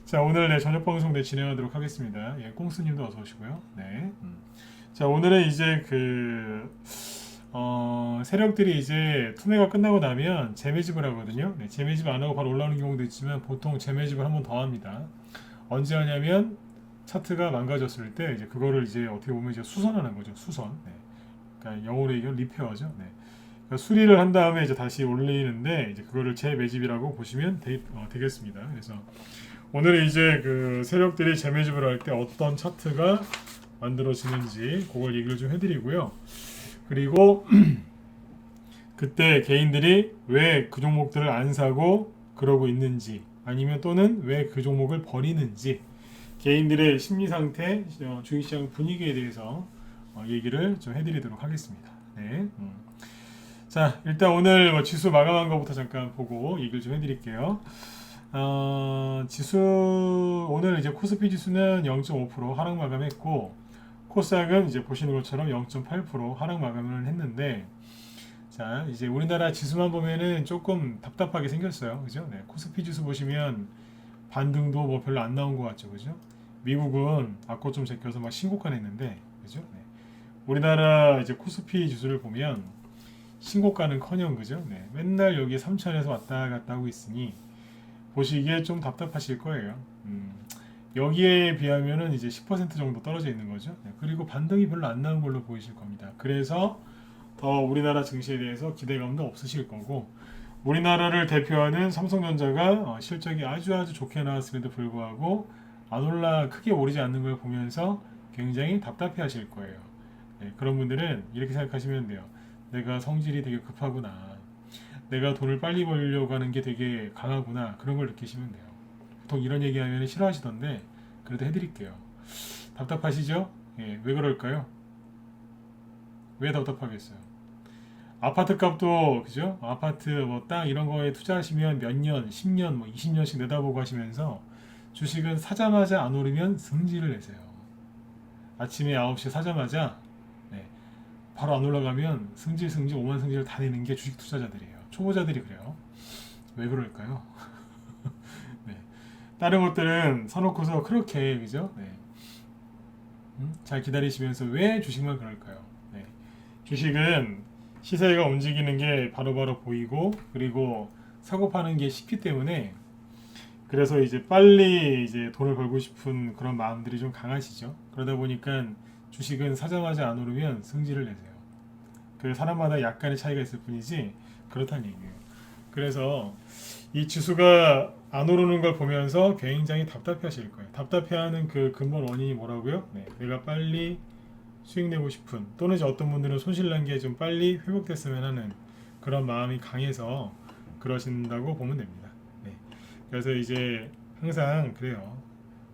자, 오늘 저녁 방송 진행하도록 하겠습니다. 예, 꽁스님도 어서 오시고요. 네. 자, 오늘은 이제 세력들이 이제 투매가 끝나고 나면 재매집을 하거든요. 네, 재매집 안 하고 바로 올라오는 경우도 있지만 보통 재매집을 한번 더 합니다. 언제 하냐면 차트가 망가졌을 때 이제 그거를 이제 어떻게 보면 이제 수선하는 거죠. 수선. 네. 그러니까 영어로 얘기하면 리페어죠. 네. 그러니까 수리를 한 다음에 이제 다시 올리는데 이제 그거를 재매집이라고 보시면 되겠습니다. 그래서 오늘은 이제 그 세력들이 재매집을 할 때 어떤 차트가 만들어지는지 그걸 얘기를 좀 해드리고요. 그리고 그때 개인들이 왜 그 종목들을 안 사고 그러고 있는지 아니면 또는 왜 그 종목을 버리는지 개인들의 심리 상태, 주식시장 분위기에 대해서 얘기를 좀 해드리도록 하겠습니다. 네. 자, 일단 오늘 지수 마감한 것부터 잠깐 보고 얘기를 좀 해드릴게요. 지수 오늘 이제 코스피 지수는 0.5% 하락 마감했고 코스닥은 이제 보시는 것처럼 0.8% 하락 마감을 했는데 자 이제 우리나라 지수만 보면은 조금 답답하게 생겼어요, 그죠? 네, 코스피 지수 보시면 반등도 뭐 별로 안 나온 것 같죠, 그죠? 미국은 악고 좀 제껴서 막 신고가 냈는데, 그죠? 네. 우리나라 이제 코스피 지수를 보면 신고가는커녕, 그죠? 네, 맨날 여기 3천에서 왔다 갔다 하고 있으니 보시기에 좀 답답하실 거예요. 여기에 비하면은 이제 10% 정도 떨어져 있는 거죠. 네, 그리고 반등이 별로 안 나온 걸로 보이실 겁니다. 그래서 더 우리나라 증시에 대해서 기대감도 없으실 거고 우리나라를 대표하는 삼성전자가 실적이 아주 좋게 나왔음에도 불구하고 안 올라 크게 오르지 않는 걸 보면서 굉장히 답답해 하실 거예요. 네, 그런 분들은 이렇게 생각하시면 돼요. 내가 성질이 되게 급하구나. 내가 돈을 빨리 벌려고 하는 게 되게 강하구나. 그런 걸 느끼시면 돼요. 보통 이런 얘기하면 싫어하시던데 그래도 해드릴게요. 답답하시죠? 예, 왜 그럴까요? 왜 답답하겠어요? 아파트 값도 그죠? 아파트 뭐 땅 이런 거에 투자하시면 몇 년, 10년, 뭐 20년씩 내다보고 하시면서 주식은 사자마자 안 오르면 승질을 내세요. 아침에 9시에 사자마자 네, 바로 안 올라가면 승질 5만 승질을 다 내는 게 주식 투자자들이에요. 초보자들이 그래요. 왜 그럴까요? 네. 다른 것들은 사놓고서 그렇게 그죠? 네. 잘 기다리시면서 왜 주식만 그럴까요? 네. 주식은 시세가 움직이는 게 바로바로 보이고 그리고 사고 파는 게 쉽기 때문에 그래서 이제 빨리 이제 돈을 벌고 싶은 그런 마음들이 좀 강하시죠. 그러다 보니까 주식은 사자마자 안 오르면 승질을 내세요. 그 사람마다 약간의 차이가 있을 뿐이지 그렇다는 얘기예요. 그래서 이 지수가 안 오르는 걸 보면서 굉장히 답답해 하실 거예요. 답답해하는 그 근본 원인이 뭐라고요? 네, 내가 빨리 수익 내고 싶은 또는 이제 어떤 분들은 손실난 게 좀 빨리 회복됐으면 하는 그런 마음이 강해서 그러신다고 보면 됩니다. 네. 그래서 이제 항상 그래요.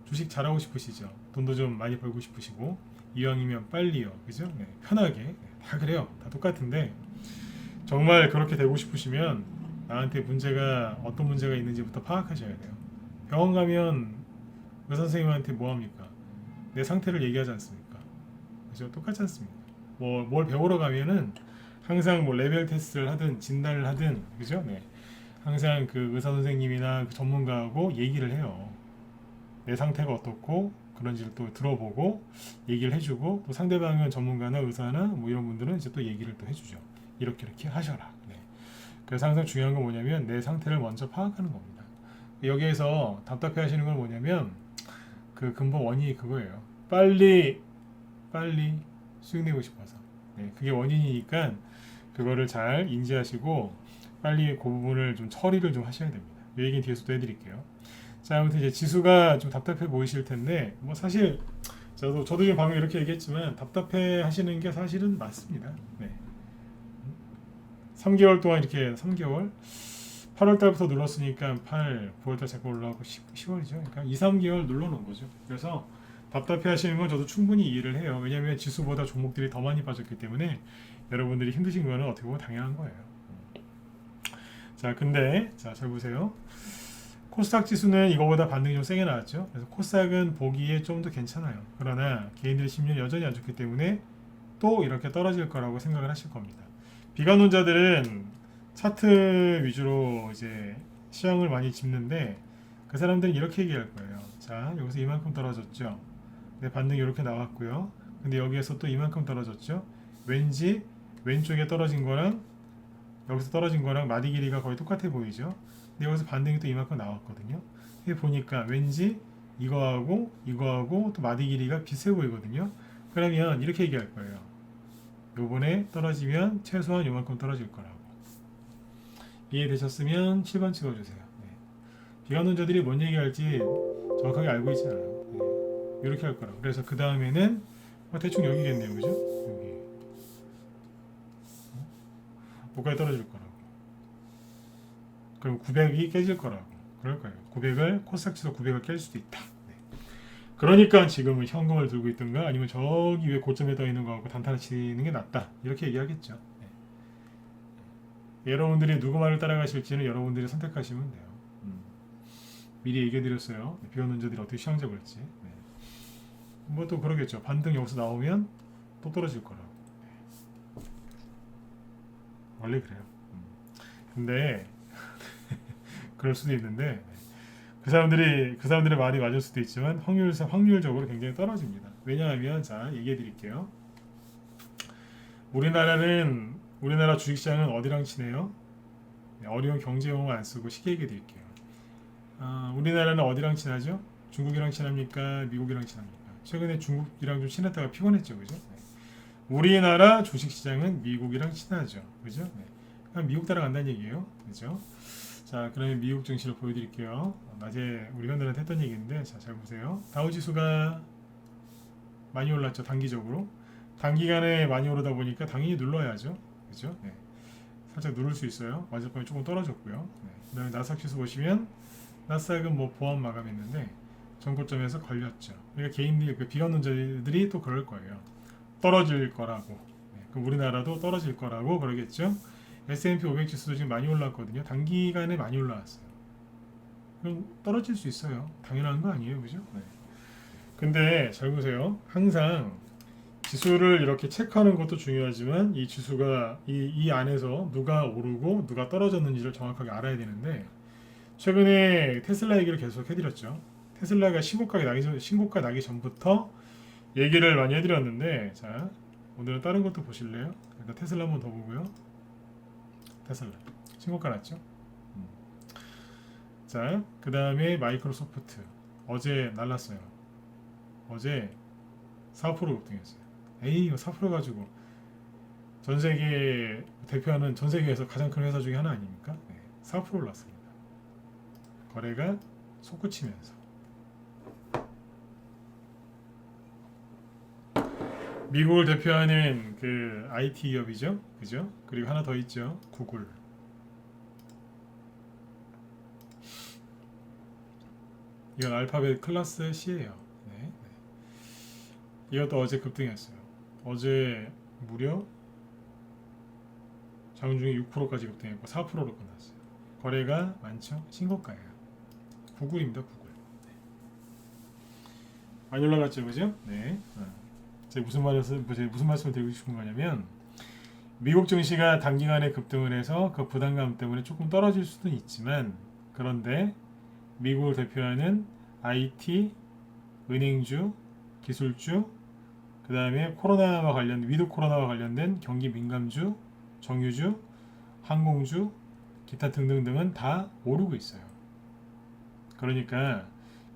주식 잘하고 싶으시죠? 돈도 좀 많이 벌고 싶으시고 이왕이면 빨리요, 그죠? 네, 편하게 다 그래요. 다 똑같은데 정말 그렇게 되고 싶으시면 나한테 문제가 어떤 문제가 있는지부터 파악하셔야 돼요. 병원 가면 의사 선생님한테 뭐 합니까? 내 상태를 얘기하지 않습니까? 그죠? 똑같지 않습니까? 뭘 배우러 가면은 항상 뭐 레벨 테스트를 하든 진단을 하든 그죠? 네. 항상 그 의사 선생님이나 그 전문가하고 얘기를 해요. 내 상태가 어떻고 그런지를 또 들어보고 얘기를 해주고 또 상대방은 전문가나 의사나 뭐 이런 분들은 이제 또 얘기를 또 해주죠. 이렇게 하셔라. 네. 그래서 항상 중요한 건 뭐냐면 내 상태를 먼저 파악하는 겁니다. 여기에서 답답해 하시는 건 뭐냐면 그 근본 원인이 그거예요. 빨리 수익 내고 싶어서. 네, 그게 원인이니까 그거를 잘 인지하시고 빨리 그 부분을 좀 처리를 좀 하셔야 됩니다. 이 얘기는 뒤에서도 해드릴게요. 자, 아무튼 이제 지수가 좀 답답해 보이실 텐데 뭐 사실 저도 지금 방금 이렇게 얘기했지만 답답해 하시는 게 사실은 맞습니다. 네. 3개월 동안 이렇게 3개월 8월 달부터 눌렀으니까 8, 9월 달 잠깐 올라가고 10월이죠. 그러니까 2, 3개월 눌러놓은 거죠. 그래서 답답해 하시는 건 저도 충분히 이해를 해요. 왜냐하면 지수보다 종목들이 더 많이 빠졌기 때문에 여러분들이 힘드신 거는 어떻게 보면 당연한 거예요. 자, 근데 잘 보세요. 코스닥 지수는 이거보다 반등이 좀 세게 나왔죠. 그래서 코스닥은 보기에 좀 더 괜찮아요. 그러나 개인들의 심리는 여전히 안 좋기 때문에 또 이렇게 떨어질 거라고 생각을 하실 겁니다. 비관론자들은 차트 위주로 이제 시장을 많이 짚는데 그 사람들은 이렇게 얘기할 거예요. 자, 여기서 이만큼 떨어졌죠. 네, 반등이 이렇게 나왔고요. 근데 여기에서 또 이만큼 떨어졌죠. 왠지 왼쪽에 떨어진 거랑 여기서 떨어진 거랑 마디 길이가 거의 똑같아 보이죠. 근데 여기서 반등이 또 이만큼 나왔거든요. 이게 보니까 왠지 이거하고 또 마디 길이가 비슷해 보이거든요. 그러면 이렇게 얘기할 거예요. 요번에 떨어지면 최소한 요만큼 떨어질 거라고. 이해되셨으면 7번 찍어주세요. 네. 비관론자들이 뭔 얘기할지 정확하게 알고 있진 않아요. 네. 이렇게 할 거라고. 그래서 그 다음에는 대충 여기겠네요. 그죠? 여기. 뭐까지 떨어질 거라고. 그럼 900이 깨질 거라고. 그럴 거예요. 900을 코스닥 지수 900을 깰 수도 있다. 네. 그러니까 지금은 현금을 들고 있든가 아니면 저기 위에 고점에 떠 있는 거하고 단타를 치는 게 낫다. 이렇게 얘기하겠죠. 네. 여러분들이 누구 말을 따라가실지는 여러분들이 선택하시면 돼요. 미리 얘기해드렸어요. 비관론자들이 어떻게 시황 잡을지. 네. 뭐 또 그러겠죠. 반등 여기서 나오면 또 떨어질 거라고. 네. 원래 그래요. 근데 그럴 수도 있는데 그 사람들의 말이 맞을 수도 있지만 확률적으로 굉장히 떨어집니다. 왜냐하면 자 얘기해 드릴게요. 우리나라 주식시장은 어디랑 친해요? 네, 어려운 경제 용어 안 쓰고 쉽게 얘기해 드릴게요. 우리나라는 어디랑 친하죠? 중국이랑 친합니까? 미국이랑 친합니까? 최근에 중국이랑 좀 친했다가 피곤했죠, 그죠? 네. 우리나라 주식시장은 미국이랑 친하죠, 그죠? 네. 그냥 미국 따라간다는 얘기예요, 그죠? 자, 그러면 미국 증시를 보여드릴게요. 낮에 우리 현들한테 했던 얘기인데, 자, 잘 보세요. 다우지수가 많이 올랐죠, 단기적으로. 단기간에 많이 오르다 보니까 당연히 눌러야죠, 그죠? 네. 살짝 누를 수 있어요. 어젯밤에 조금 떨어졌고요. 네. 그다음에 나스닥 지수 보시면 나스닥은 뭐 보합 마감했는데 전고점에서 걸렸죠. 그러니까 개인들, 그 비관론자들이 또 그럴 거예요. 떨어질 거라고. 네. 그럼 우리나라도 떨어질 거라고 그러겠죠. S&P 500 지수도 지금 많이 올랐거든요. 단기간에 많이 올라왔어요. 그럼 떨어질 수 있어요. 당연한 거 아니에요, 그죠? 네. 근데 잘 보세요. 항상 지수를 이렇게 체크하는 것도 중요하지만 이 지수가 이 안에서 누가 오르고 누가 떨어졌는지를 정확하게 알아야 되는데 최근에 테슬라 얘기를 계속 해드렸죠. 테슬라가 신고가 나기 전부터 얘기를 많이 해드렸는데 자 오늘은 다른 것도 보실래요? 일단 테슬라 한번 더 보고요. 테슬라 신고가 났죠. 자 그 다음에 마이크로소프트 어제 날랐어요. 어제 4% 급등했어요. 에이 이거 4% 가지고 전세계 대표하는 전세계에서 가장 큰 회사 중에 하나 아닙니까? 네, 4% 올랐습니다. 거래가 솟구치면서 미국을 대표하는 그 IT 기업이죠, 그죠? 그리고 하나 더 있죠, 구글. 이건 알파벳 클래스 C예요. 네, 네. 이것도 어제 급등했어요. 어제 무려 장중에 6%까지 급등했고 4%로 끝났어요. 거래가 많죠? 신고가예요. 구글입니다, 구글. 네. 많이 올라갔죠, 그죠? 네. 제가 무슨 말씀을 드리고 싶은 거냐면 미국 증시가 단기간에 급등을 해서 그 부담감 때문에 조금 떨어질 수도 있지만 그런데 미국을 대표하는 IT, 은행주, 기술주, 그 다음에 위드 코로나와 관련된 경기 민감주, 정유주, 항공주, 기타 등등등은 다 오르고 있어요. 그러니까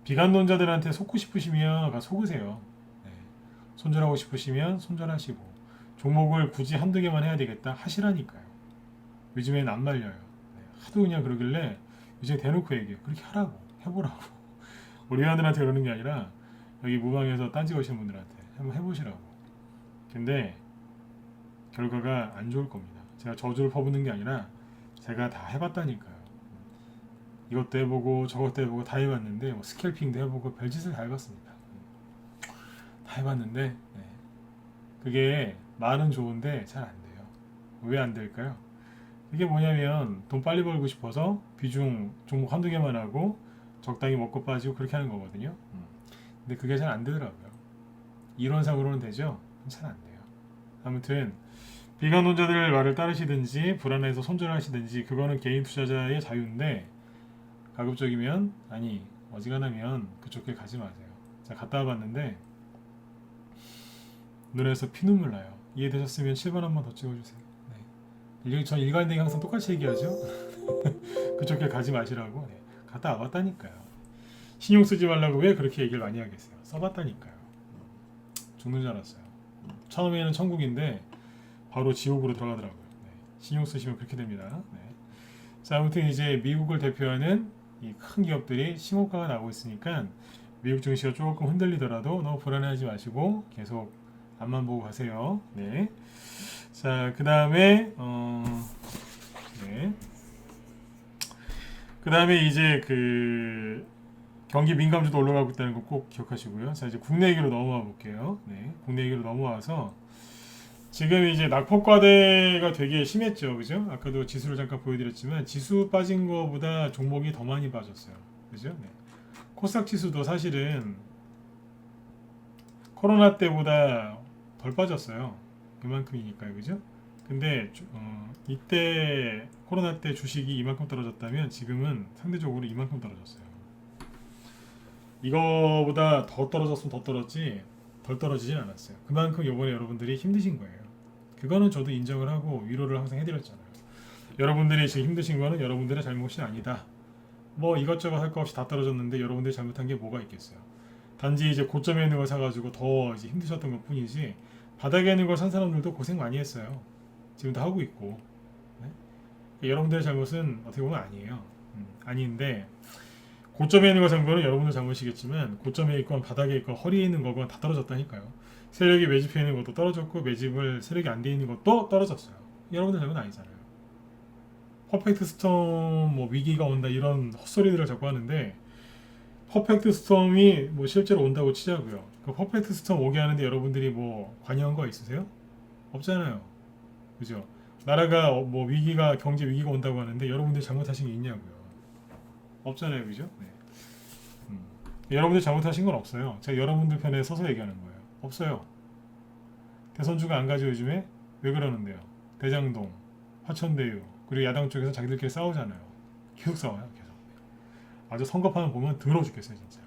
비관론자들한테 속고 싶으시면 속으세요. 네. 손절하고 싶으시면 손절하시고 종목을 굳이 한두 개만 해야 되겠다 하시라니까요. 요즘엔 안 말려요. 네. 하도 그냥 그러길래 이제 대놓고 얘기해요. 그렇게 하라고 해보라고. 우리 회원들한테 그러는 게 아니라 여기 무방에서 딴지 거시는 분들한테 한번 해보시라고. 근데 결과가 안 좋을 겁니다. 제가 저주를 퍼붓는 게 아니라 제가 다 해봤다니까요. 이것도 해보고 저것도 해보고 다 해봤는데 뭐 스캘핑도 해보고 별짓을 다 해봤습니다. 다 해봤는데 네. 그게 말은 좋은데 잘 안 돼요. 왜 안 될까요? 이게 뭐냐면 돈 빨리 벌고 싶어서 비중 종목 한두 개만 하고 적당히 먹고 빠지고 그렇게 하는 거거든요. 근데 그게 잘 안 되더라고요. 이론상으로는 되죠? 잘 안 돼요. 아무튼 비관론자들 말을 따르시든지 불안해서 손절하시든지 그거는 개인 투자자의 자유인데 가급적이면 아니 어지간하면 그쪽 길 가지 마세요. 자 갔다 와봤는데 눈에서 피눈물 나요. 이해되셨으면 7번 한번 더 찍어주세요. 네. 전 일관되게 항상 똑같이 얘기하죠. 그쪽 길 가지 마시라고. 네. 갔다 와봤다니까요. 신용 쓰지 말라고 왜 그렇게 얘기를 많이 하겠어요. 써봤다니까요. 죽는 줄 알았어요. 처음에는 천국인데 바로 지옥으로 들어가더라고요. 네. 신용 쓰시면 그렇게 됩니다. 네. 자, 아무튼 이제 미국을 대표하는 이 큰 기업들이 신고가가 나오고 있으니까 미국 증시가 조금 흔들리더라도 너무 불안해하지 마시고 계속 앞만 보고 가세요. 네. 자, 그 다음에 네. 그 다음에 이제 그 경기 민감주도 올라가고 있다는 거 꼭 기억하시고요. 자, 이제 국내 얘기로 넘어와 볼게요. 네. 국내 얘기로 넘어와서 지금 이제 낙폭과대가 되게 심했죠. 그죠? 아까도 지수를 잠깐 보여드렸지만 지수 빠진 거보다 종목이 더 많이 빠졌어요. 그죠? 네. 코스닥 지수도 사실은 코로나 때보다 덜 빠졌어요. 그만큼이니까요. 그죠? 근데 이때 코로나 때 주식이 이만큼 떨어졌다면 지금은 상대적으로 이만큼 떨어졌어요. 이거보다 더 떨어졌으면 더 떨어졌지 덜 떨어지진 않았어요. 그만큼 이번에 여러분들이 힘드신 거예요. 그거는 저도 인정을 하고 위로를 항상 해드렸잖아요. 여러분들이 지금 힘드신 거는 여러분들의 잘못이 아니다. 뭐 이것저것 할 거 없이 다 떨어졌는데 여러분들이 잘못한 게 뭐가 있겠어요. 단지 이제 고점에 있는 걸 사가지고 더 이제 힘드셨던 것 뿐이지 바닥에 있는 걸 산 사람들도 고생 많이 했어요. 지금도 하고 있고. 네? 여러분들의 잘못은 어떻게 보면 아니에요. 아닌데 고점에 있는 거 산 거는 여러분들 잘못이겠지만 고점에 있건 바닥에 있건 허리에 있는 거건 다 떨어졌다니까요. 세력이 매집해 있는 것도 떨어졌고 매집을 세력이 안 돼 있는 것도 떨어졌어요. 여러분들 잘못 아니잖아요. 퍼펙트 스톰 뭐 위기가 온다 이런 헛소리들을 자꾸 하는데 퍼펙트 스톰이 뭐 실제로 온다고 치자고요. 그 퍼펙트 스톰 오게 하는데 여러분들이 뭐 관여한 거 있으세요? 없잖아요. 그죠? 나라가 뭐 위기가 경제 위기가 온다고 하는데 여러분들이 잘못하신 게 있냐고요. 없잖아요. 그죠? 네. 여러분들 잘못하신 건 없어요. 제가 여러분들 편에 서서 얘기하는 거예요. 없어요. 대선주가 안 가죠 요즘에? 왜 그러는데요? 대장동, 화천대유 그리고 야당 쪽에서 자기들끼리 싸우잖아요. 계속 싸워요. 계속. 아주 선거판을 보면 더러워 죽겠어요 진짜.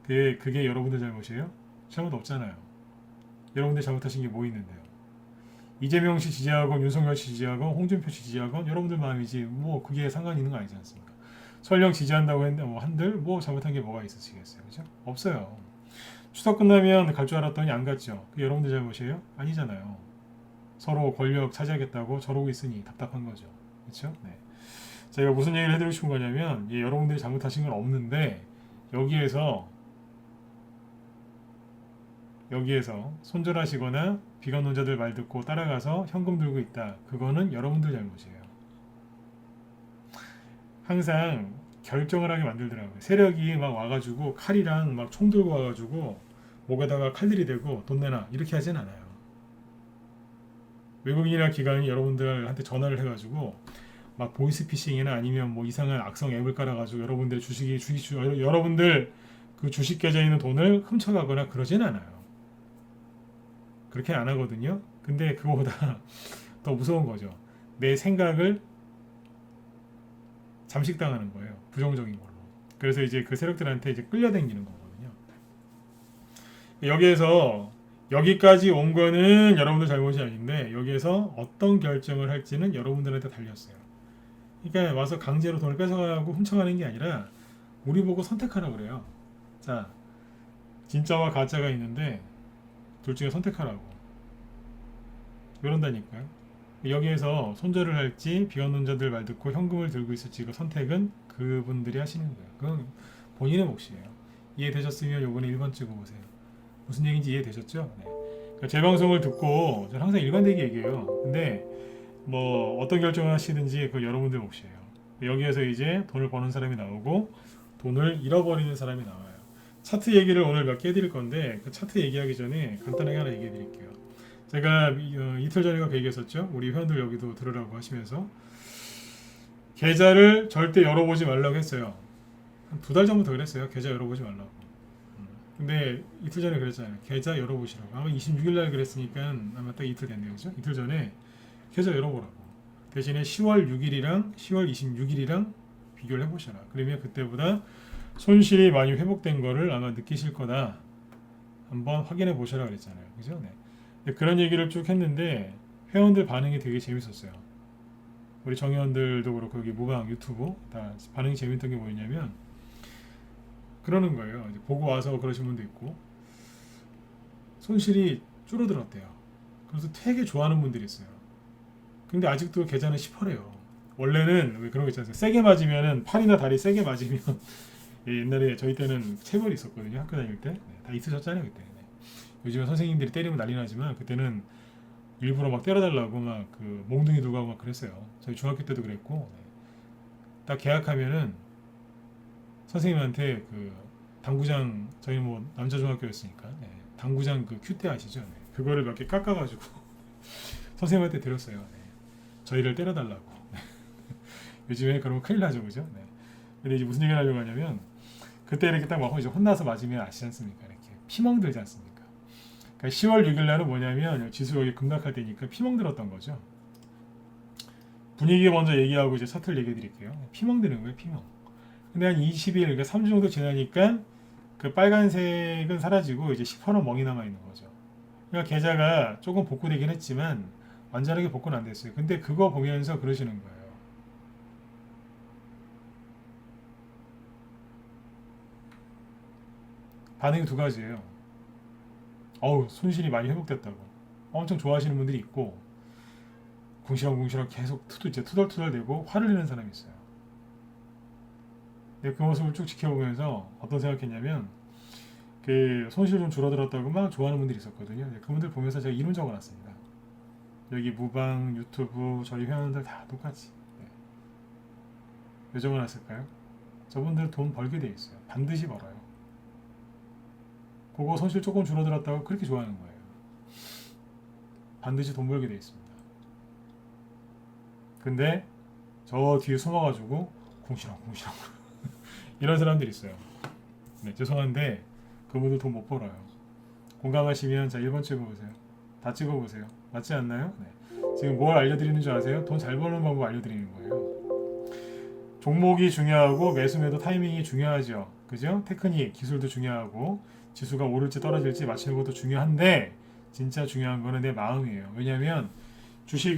그게 여러분들 잘못이에요? 잘못 없잖아요. 여러분들 잘못하신 게 뭐 있는데요? 이재명 씨 지지하건 윤석열 씨 지지하건 홍준표 씨 지지하건 여러분들 마음이지 뭐 그게 상관이 있는 거 아니지 않습니까? 설령 지지한다고 했는데 뭐 한들 뭐 잘못한 게 뭐가 있으시겠어요? 그죠? 없어요. 추석 끝나면 갈 줄 알았더니 안 갔죠. 그게 여러분들 잘못이에요? 아니잖아요. 서로 권력 차지하겠다고 저러고 있으니 답답한 거죠. 그렇죠? 네. 제가 무슨 얘기를 해드리고 싶은 거냐면 여러분들이 잘못하신 건 없는데 여기에서 손절하시거나 비관론자들 말 듣고 따라가서 현금 들고 있다. 그거는 여러분들 잘못이에요. 항상 결정을 하게 만들더라고요. 세력이 막 와가지고 칼이랑 막 총 들고 와가지고 목에다가 칼들이 대고 돈 내놔 이렇게 하진 않아요. 외국인이나 기관이 여러분들한테 전화를 해가지고 막 보이스피싱이나 아니면 뭐 이상한 악성 앱을 깔아가지고 여러분들 여러분들 그 주식 계좌에 있는 돈을 훔쳐가거나 그러진 않아요. 그렇게 안 하거든요. 근데 그거보다 더 무서운 거죠. 내 생각을 잠식당하는 거예요. 부정적인 걸로. 그래서 이제 그 세력들한테 이제 끌려다니는 거거든요. 여기에서 여기까지 온 거는 여러분들 잘못이 아닌데 여기에서 어떤 결정을 할지는 여러분들한테 달렸어요. 그러니까 와서 강제로 돈을 뺏어가고 훔쳐가는 게 아니라 우리 보고 선택하라 그래요. 자, 진짜와 가짜가 있는데 둘 중에 선택하라고. 그런다니까요. 여기에서 손절을 할지 비관론자들 말 듣고 현금을 들고 있을지 그 선택은 그분들이 하시는 거예요. 그건 본인의 몫이에요. 이해되셨으면 요번에 1번 찍어보세요. 무슨 얘기인지 이해되셨죠? 네. 그러니까 제 방송을 듣고 저는 항상 일관되게 얘기해요. 근데 뭐 어떤 결정을 하시든지 그 여러분들 몫이에요. 여기에서 이제 돈을 버는 사람이 나오고 돈을 잃어버리는 사람이 나와요. 차트 얘기를 오늘 몇 개 해드릴 건데 그 차트 얘기하기 전에 간단하게 하나 얘기해 드릴게요. 제가 이틀 전인가 그 얘기했었죠. 우리 회원들 여기도 들으라고 하시면서 계좌를 절대 열어보지 말라고 했어요. 한 2달 전부터 그랬어요. 계좌 열어보지 말라고. 근데 이틀 전에 그랬잖아요. 계좌 열어보시라고. 아마 26일 날 그랬으니까 아마 딱 이틀 됐네요. 그죠? 이틀 전에 계좌 열어보라고. 대신에 10월 6일이랑 10월 26일이랑 비교를 해보셔라. 그러면 그때보다 손실이 많이 회복된 거를 아마 느끼실 거다. 한번 확인해 보셔라 그랬잖아요. 그죠? 네. 그런 얘기를 쭉 했는데 회원들 반응이 되게 재밌었어요. 우리 정회원들도 그렇고 여기 무방 유튜브 다 반응이 재밌던 게 뭐였냐면 그러는 거예요. 이제 보고 와서 그러신 분도 있고 손실이 줄어들었대요. 그래서 되게 좋아하는 분들이 있어요. 근데 아직도 계좌는 10%래요. 원래는 왜 그런 거 있잖아요. 세게 맞으면은 팔이나 다리 세게 맞으면 예, 옛날에 저희 때는 체벌이 있었거든요. 학교 다닐 때. 네, 다 있으셨잖아요 그때. 네. 요즘은 선생님들이 때리면 난리 나지만 그때는 일부러 막 때려달라고 막 그 몽둥이 들고 하고 막 그랬어요. 저희 중학교 때도 그랬고 네. 딱 계약하면은 선생님한테 그 당구장 저희 뭐 남자 중학교였으니까 네. 당구장 그 큐대 아시죠? 네. 그거를 몇 개 깎아가지고 선생님한테 드렸어요. 네. 저희를 때려달라고. 요즘에 그러면 큰일 나죠, 그죠? 네. 근데 이제 무슨 얘기를 하려고 하냐면 그때 이렇게 딱 막 이제 혼나서 맞으면 아시지 않습니까? 이렇게 피멍 들지 않습니까? 그러니까 10월 6일 날은 뭐냐면 지수 여기 급락할 때니까 피멍 들었던 거죠. 분위기 먼저 얘기하고 이제 차트를 얘기해 드릴게요. 피멍 드는 거예요, 피멍. 근데 한 20일, 그러니까 3주 정도 지나니까 그 빨간색은 사라지고 이제 10%는 멍이 남아 있는 거죠. 그러니까 계좌가 조금 복구되긴 했지만 완전하게 복구는 안 됐어요. 근데 그거 보면서 그러시는 거예요. 반응이 두 가지예요. 어우, 손실이 많이 회복됐다고. 엄청 좋아하시는 분들이 있고, 궁시렁궁시렁 계속 이제 투덜투덜대고 화를 내는 사람이 있어요. 근데 그 모습을 쭉 지켜보면서 어떤 생각했냐면, 그 손실 좀 줄어들었다고 막 좋아하는 분들이 있었거든요. 그분들 보면서 제가 이름 적어놨습니다. 여기 무방, 유튜브, 저희 회원들 다 똑같이. 네. 왜 적어놨을까요? 저분들 돈 벌게 돼 있어요. 반드시 벌어요. 그거 손실 조금 줄어들었다고 그렇게 좋아하는 거예요. 반드시 돈 벌게 돼 있습니다. 근데 저 뒤에 숨어가지고 궁시렁궁시렁 이런 사람들이 있어요. 네, 죄송한데 그분들 돈 못 벌어요. 공감하시면 자 1번 찍어보세요. 다 찍어보세요. 맞지 않나요? 네. 지금 뭘 알려드리는 줄 아세요? 돈 잘 버는 방법 알려드리는 거예요. 종목이 중요하고 매수 매도 타이밍이 중요하죠. 그죠? 테크닉, 기술도 중요하고 지수가 오를지 떨어질지 맞추는 것도 중요한데 진짜 중요한 거는 내 마음이에요. 왜냐하면 주식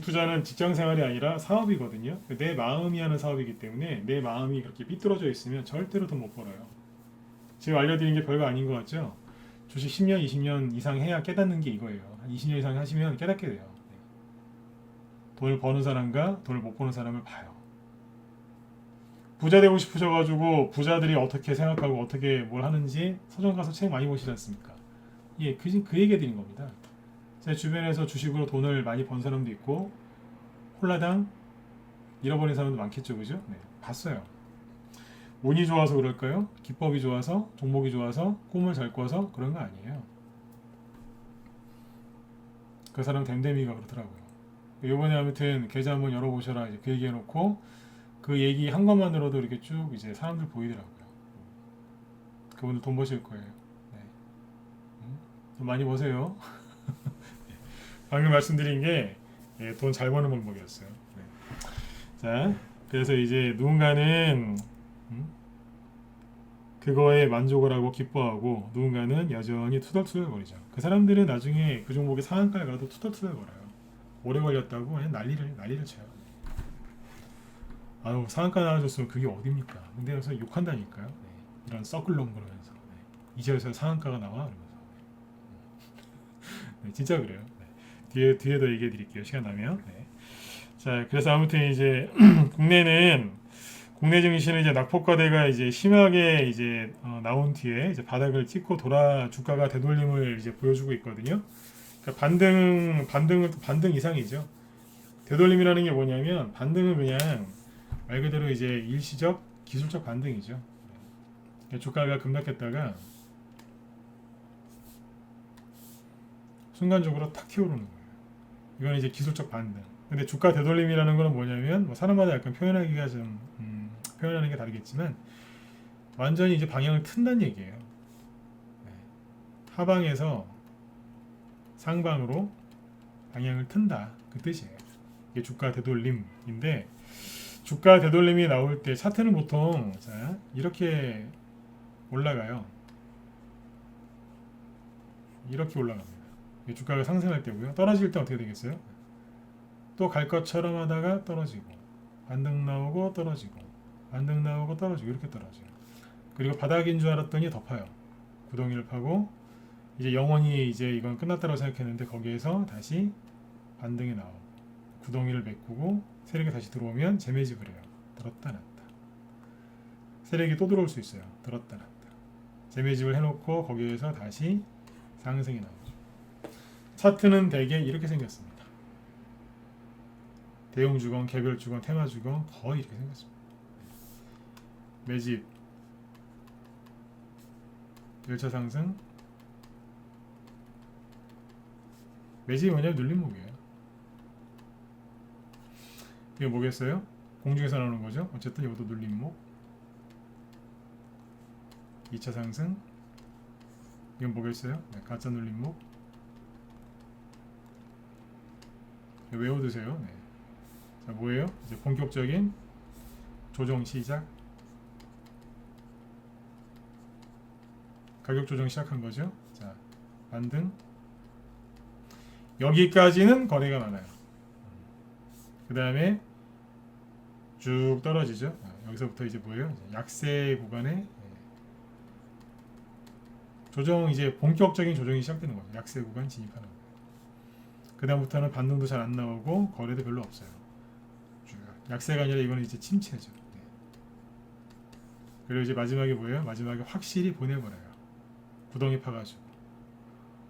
투자는 직장 생활이 아니라 사업이거든요. 내 마음이 하는 사업이기 때문에 내 마음이 그렇게 삐뚤어져 있으면 절대로 돈 못 벌어요. 지금 알려드린 게 별거 아닌 것 같죠? 주식 10년, 20년 이상 해야 깨닫는 게 이거예요. 한 20년 이상 하시면 깨닫게 돼요. 돈을 버는 사람과 돈을 못 버는 사람을 봐요. 부자 되고 싶으셔가지고 부자들이 어떻게 생각하고 어떻게 뭘 하는지 서점 가서 책 많이 보시지 않습니까? 예, 그 얘기 드린 겁니다. 제 주변에서 주식으로 돈을 많이 번 사람도 있고 홀라당 잃어버린 사람도 많겠죠, 그죠? 네, 봤어요. 운이 좋아서 그럴까요? 기법이 좋아서, 종목이 좋아서, 꿈을 잘 꿔서 그런 거 아니에요. 그 사람 댐댐이가 그렇더라고요. 이번에 아무튼 계좌 한번 열어보셔라 이제 그 얘기해놓고 그 얘기 한 것만으로도 이렇게 쭉 이제 사람들 보이더라고요. 그분들 돈 버실 거예요. 네. 돈 많이 버세요. 방금 말씀드린 게 돈 잘 버는 방법이었어요. 네. 자, 그래서 이제 누군가는 그거에 만족을 하고 기뻐하고 누군가는 여전히 투덜투덜거리죠. 그 사람들은 나중에 그 종목의 상한가에 가도 투덜투덜거려요. 오래 걸렸다고 그냥 난리를 쳐요. 아유 상한가 나와줬으면 그게 어딥니까? 근데 여기서 욕한다니까요. 네. 이런 썩을놈 그러면서 네. 이제서 상한가가 나와 그러면서 네, 진짜 그래요. 네. 뒤에 더 얘기해 드릴게요. 시간 나면. 네. 자 그래서 아무튼 이제 국내 증시는 이제 낙폭과대가 이제 심하게 이제 나온 뒤에 이제 바닥을 찍고 주가가 되돌림을 이제 보여주고 있거든요. 그러니까 반등 이상이죠. 되돌림이라는 게 뭐냐면 반등은 그냥 말 그대로 이제 일시적 기술적 반등이죠. 주가가 급락했다가 순간적으로 탁 튀어오르는 거예요. 이건 이제 기술적 반등. 근데 주가 되돌림이라는 거는 뭐냐면 뭐 사람마다 약간 표현하기가 좀 표현하는 게 다르겠지만 완전히 이제 방향을 튼다는 얘기예요. 네. 하방에서 상방으로 방향을 튼다 그 뜻이에요. 이게 주가 되돌림인데 주가 되돌림이 나올 때 차트는 보통 자, 이렇게 올라가요. 이렇게 올라갑니다. 주가가 상승할 때고요. 떨어질 때 어떻게 되겠어요? 또 갈 것처럼 하다가 떨어지고 반등 나오고 떨어지고 반등 나오고 떨어지고 이렇게 떨어져요. 그리고 바닥인 줄 알았더니 덮어요. 구덩이를 파고 이제 영원히 이제 이건 끝났다고 생각했는데 거기에서 다시 반등이 나오고 구덩이를 메꾸고 세력이 다시 들어오면 재매집을 해요. 들었다 놨다. 세력이 또 들어올 수 있어요. 들었다 놨다. 재매집을 해놓고 거기에서 다시 상승이 나오죠. 차트는 대개 이렇게 생겼습니다. 대형 주건, 개별 주건, 테마 주건 거의 이렇게 생겼습니다. 매집, 1차 상승. 매집이 뭐냐면 눌림목이에요. 이게 뭐겠어요? 공중에서 나오는 거죠. 어쨌든 이것도 눌림목. 2차 상승. 이건 뭐겠어요? 네, 가짜 눌림목. 외워두세요. 네. 자, 뭐예요? 이제 본격적인 조정 시작. 가격 조정 시작한 거죠. 자, 반등. 여기까지는 거래가 많아요. 그 다음에 쭉 떨어지죠. 여기서부터 이제 뭐예요? 약세 구간에 조정, 이제 본격적인 조정이 시작되는 거죠. 약세 구간 진입하는 거예요. 그 다음부터는 반등도 잘 안 나오고 거래도 별로 없어요. 약세가 아니라 이거는 이제 침체죠. 네. 그리고 이제 마지막에 뭐예요? 마지막에 확실히 보내버려요. 구덩이 파가지고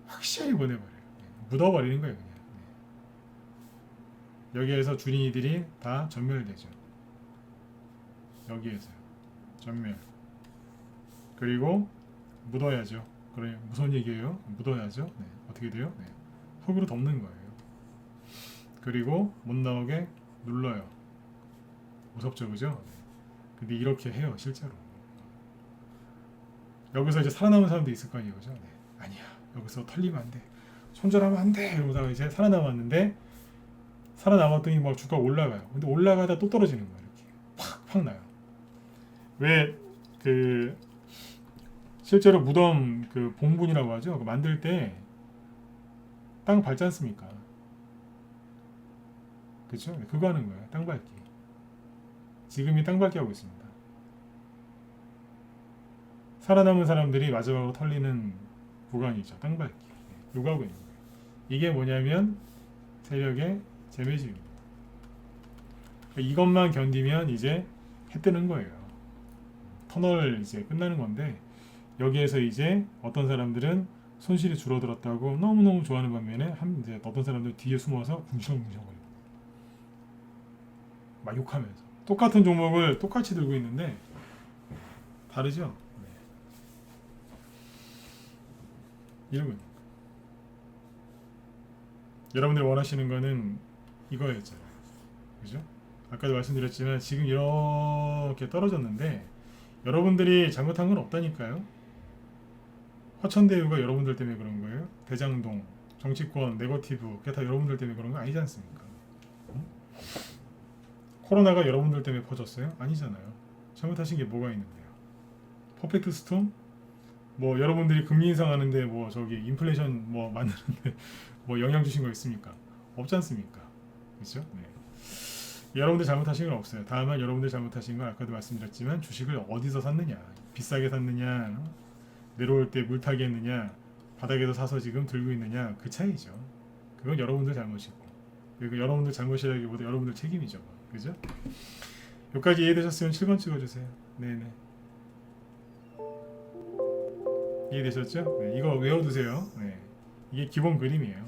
확실히 보내버려요. 네. 묻어버리는 거예요, 그냥. 네. 여기에서 준이들이 다 전멸되죠. 여기에서요. 전멸. 그리고 묻어야죠. 그래, 무슨 얘기예요? 묻어야죠. 네. 어떻게 돼요? 네. 흙으로 덮는 거예요. 그리고 못 나오게 눌러요. 무섭죠, 그죠? 근데 이렇게 해요, 실제로. 여기서 이제 살아남은 사람도 있을 거 아니에요, 그죠? 네. 아니야, 여기서 털리면 안 돼, 손절하면 안 돼, 이러다가 이제 살아남았는데 살아남았더니 막 주가 올라가요. 근데 올라가다 또 떨어지는 거예요, 이렇게 팍팍 나요. 왜 그 실제로 무덤 그 봉분이라고 하죠. 그 만들 때 땅 밟지 않습니까? 그렇죠? 그거 하는 거예요, 땅 밟기. 지금이 땅밟기 하고 있습니다. 살아남은 사람들이 마지막으로 털리는 구간이죠. 땅밟기. 요거 하고 있는 거예요. 이게 뭐냐면 세력의 재매집입니다. 이것만 견디면 이제 해 뜨는 거예요. 터널 이제 끝나는 건데 여기에서 이제 어떤 사람들은 손실이 줄어들었다고 너무너무 좋아하는 반면에 이제 어떤 사람들 뒤에 숨어서 궁시렁궁시렁거리고 막 욕하면서 똑같은 종목을 똑같이 들고 있는데 다르죠? 네. 이런 거예요. 여러분들이 원하시는 거는 이거였잖아요. 그죠? 아까도 말씀드렸지만 지금 이렇게 떨어졌는데 여러분들이 잘못한 건 없다니까요. 화천대유가 여러분들 때문에 그런 거예요. 대장동, 정치권, 네거티브 그게 다 여러분들 때문에 그런 거 아니지 않습니까? 응? 코로나가 여러분들 때문에 퍼졌어요? 아니잖아요. 잘못하신 게 뭐가 있는데요? 퍼펙트 스톰? 뭐 여러분들이 금리 인상하는데 뭐 저기 인플레이션 뭐 만드는데 뭐 영향 주신 거 있습니까? 없지 않습니까? 그렇죠? 네. 여러분들 잘못하신 건 없어요. 다만 여러분들 잘못하신 건 아까도 말씀드렸지만 주식을 어디서 샀느냐, 비싸게 샀느냐, 내려올 때 물타기 했느냐, 바닥에서 사서 지금 들고 있느냐, 그 차이죠. 그건 여러분들 잘못이고, 그리고 여러분들 잘못이라기보다 여러분들 책임이죠. 그죠? 여기까지 이해되셨으면 7번 찍어주세요. 네네. 이해되셨죠? 네, 이거 외워두세요. 네. 이게 기본 그림이에요.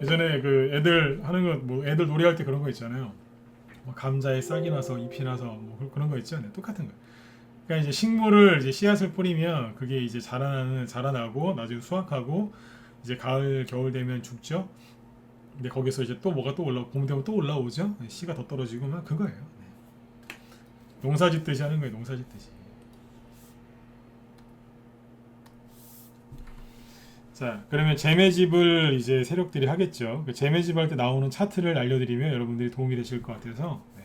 예전에 그 애들 하는 거, 뭐 애들 놀이할 때 그런 거 있잖아요. 뭐 감자에 싹이 나서 잎이 나서 뭐 그런 거 있잖아요. 똑같은 거. 그러니까 이제 식물을 이제 씨앗을 뿌리면 그게 이제 자라나고 나중에 수확하고 이제 가을 겨울 되면 죽죠. 근데 거기서 이제 또 뭐가 또 봄 되면 또 올라오죠. 씨가 더 떨어지고 막 그거예요. 농사 짓듯이 하는 거예요. 농사 짓듯이. 자, 그러면 재매집을 이제 세력들이 하겠죠. 그 재매집 할 때 나오는 차트를 알려드리면 여러분들이 도움이 되실 것 같아서 네,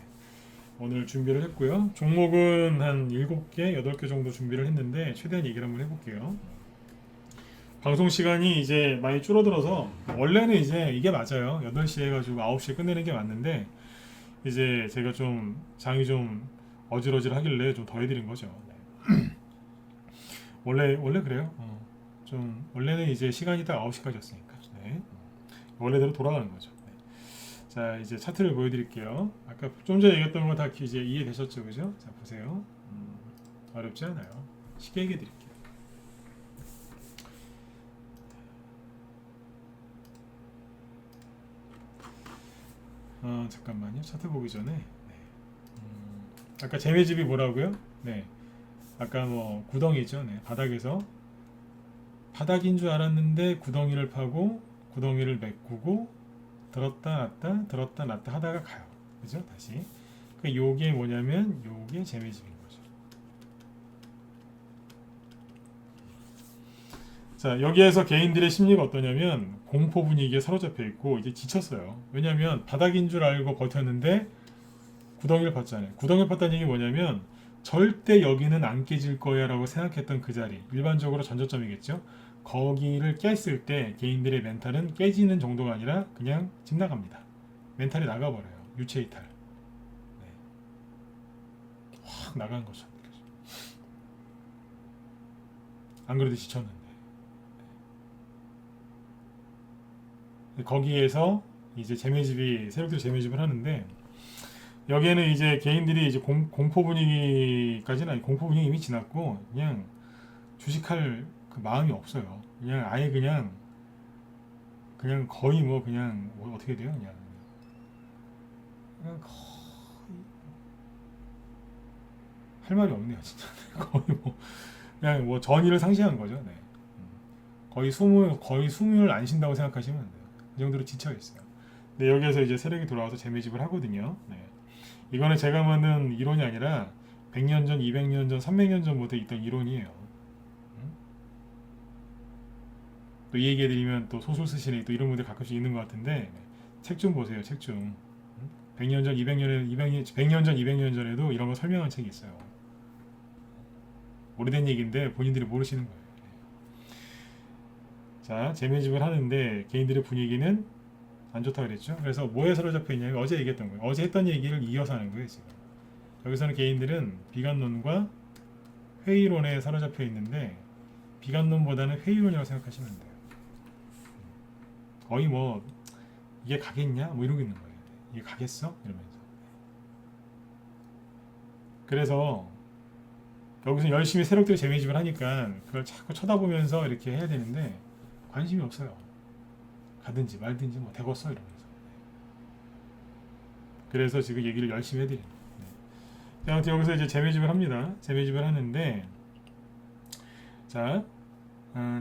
오늘 준비를 했고요. 종목은 한 7개, 8개 정도 준비를 했는데 최대한 얘기를 한번 해볼게요. 방송 시간이 이제 많이 줄어들어서 원래는 이제 이게 맞아요. 8시에 해가지고 9시에 끝내는 게 맞는데 이제 제가 좀 장이 좀 어질어질 하길래 좀 더 해드린 거죠. 네. 원래 그래요. 좀 원래는 이제 시간이 딱 9시까지였으니까 네. 원래대로 돌아가는 거죠. 네. 자, 이제 차트를 보여드릴게요. 아까 좀 전에 얘기했던 거 다 이제 이해되셨죠, 그죠? 자, 보세요. 어렵지 않아요. 쉽게 얘기해 드릴게요. 잠깐만요. 차트 보기 전에 네. 아까 재매집이 뭐라고요? 네. 아까 뭐 구덩이죠. 네. 바닥인 줄 알았는데 구덩이를 파고 구덩이를 메꾸고 들었다 놨다 하다가 가요. 그죠? 다시. 그 요게 뭐냐면 요게 재매집인 거죠. 자, 여기에서 개인들의 심리가 어떠냐면 공포 분위기에 사로잡혀 있고 이제 지쳤어요. 왜냐하면 바닥인 줄 알고 버텼는데 구덩이를 팠잖아요. 구덩이를 팠다는 얘기 뭐냐면 절대 여기는 안 깨질 거야 라고 생각했던 그 자리, 일반적으로 전저점이겠죠. 거기를 깼을 때 개인들의 멘탈은 깨지는 정도가 아니라 그냥 집 나갑니다. 멘탈이 나가버려요. 유체이탈. 네. 확 나간 것처럼 느껴져요. 안 그래도 지쳤는데. 거기에서 이제 세력들이 재매집을 하는데 여기에는 이제 개인들이 이제 공포 분위기까지는 아니 공포 분위기 이미 지났고 그냥 주식할 그 마음이 없어요. 그냥 아예 그냥 거의 뭐 그냥 뭐 어떻게 돼요? 그냥 거의 할 말이 없네요, 진짜. 거의 뭐 그냥 뭐 전의를 상실한 거죠. 네. 거의 숨을 안 쉰다고 생각하시면 돼요. 그 정도로 지쳐 있어요. 근데 여기에서 이제 세력이 돌아와서 재매집을 하거든요. 네. 이거는 제가 만든 이론이 아니라 100년 전, 200년 전, 300년 전부터 있던 이론이에요. 또 이 얘기해드리면 또 소설 쓰시는 또 이런 분들 가끔씩 있는 것 같은데 책 좀 보세요. 책 좀. 100년 전, 100년 전, 200년 전에도 이런 거 설명한 책이 있어요. 오래된 얘기인데 본인들이 모르시는 거예요. 자, 재매집을 하는데 개인들의 분위기는 안 좋다 그랬죠. 그래서 뭐에 사로잡혀 있냐면 어제 얘기했던 거예요. 어제 했던 얘기를 이어서 하는 거예요, 지금. 여기서는 개인들은 비관론과 회의론에 사로잡혀 있는데 비관론보다는 회의론이라고 생각하시면 돼요. 거의 뭐 이게 가겠냐? 뭐 이러고 있는 거예요. 이게 가겠어? 이러면서. 그래서 여기서 열심히 세력들이 재매집을 하니까 그걸 자꾸 쳐다보면서 이렇게 해야 되는데 관심이 없어요. 가든지 말든지 뭐 되겠어 이러면서. 그래서 지금 얘기를 열심히 해드립니다. 네. 아무튼 여기서 이제 재매집을 합니다. 재매집을 하는데 자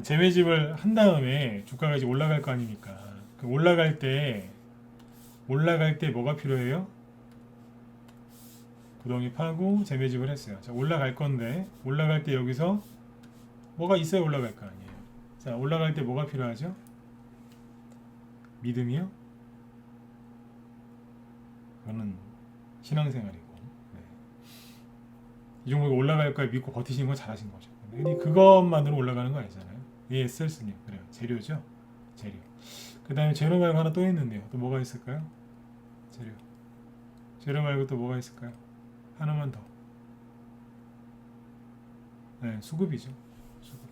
재매집을 한 다음에 주가가 이제 올라갈 거 아닙니까? 그 올라갈 때 뭐가 필요해요? 구덩이 파고 재매집을 했어요. 자, 올라갈 건데 올라갈 때 여기서 뭐가 있어야 올라갈 거 아니에요. 자, 올라갈 때 뭐가 필요하죠? 믿음이요? 그거는 신앙생활이고 네. 이 종목이 올라갈 거야 믿고 버티시는 건 잘하신 거죠. 근데 그것만으로 올라가는 거 아니잖아요. 예, 셀스님 그래요. 재료죠. 재료. 그 다음에 재료 말고 하나 또 있는데요. 또 뭐가 있을까요? 재료 말고 또 뭐가 있을까요? 하나만 더. 네, 수급이죠. 수급.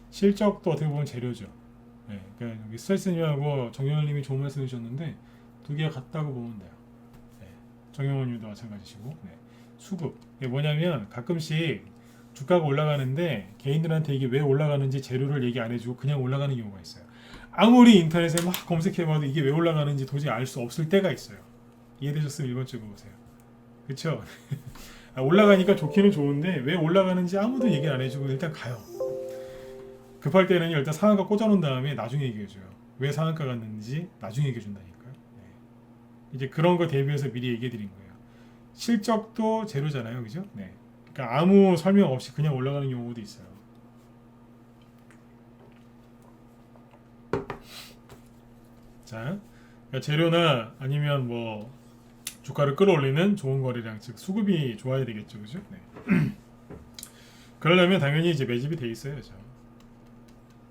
실적도 어떻게 보면 재료죠. 네, 그러니까 여기 스트레스님하고 정영원님이 좋은 말씀 해주셨는데 두 개가 같다고 보면 돼요. 네, 정영원님도 마찬가지시고 네, 수급. 이게 뭐냐면 가끔씩 주가가 올라가는데 개인들한테 이게 왜 올라가는지 재료를 얘기 안 해주고 그냥 올라가는 경우가 있어요. 아무리 인터넷에 막 검색해봐도 이게 왜 올라가는지 도저히 알 수 없을 때가 있어요. 이해되셨으면 1번 찍어보세요. 그쵸? 올라가니까 좋기는 좋은데 왜 올라가는지 아무도 얘기 안 해주고 일단 가요. 급할 때는 일단 상한가 꽂아놓은 다음에 나중에 얘기해줘요. 왜 상한가 갔는지 나중에 얘기해준다니까요. 네. 이제 그런 거 대비해서 미리 얘기해드린 거예요. 실적도 제로잖아요, 그죠? 네. 그러니까 아무 설명 없이 그냥 올라가는 경우도 있어요. 자, 그러니까 재료나 아니면 뭐 주가를 끌어올리는 좋은 거래량, 즉 수급이 좋아야 되겠죠, 그죠? 네. 그러려면 당연히 이제 매집이 돼 있어야죠.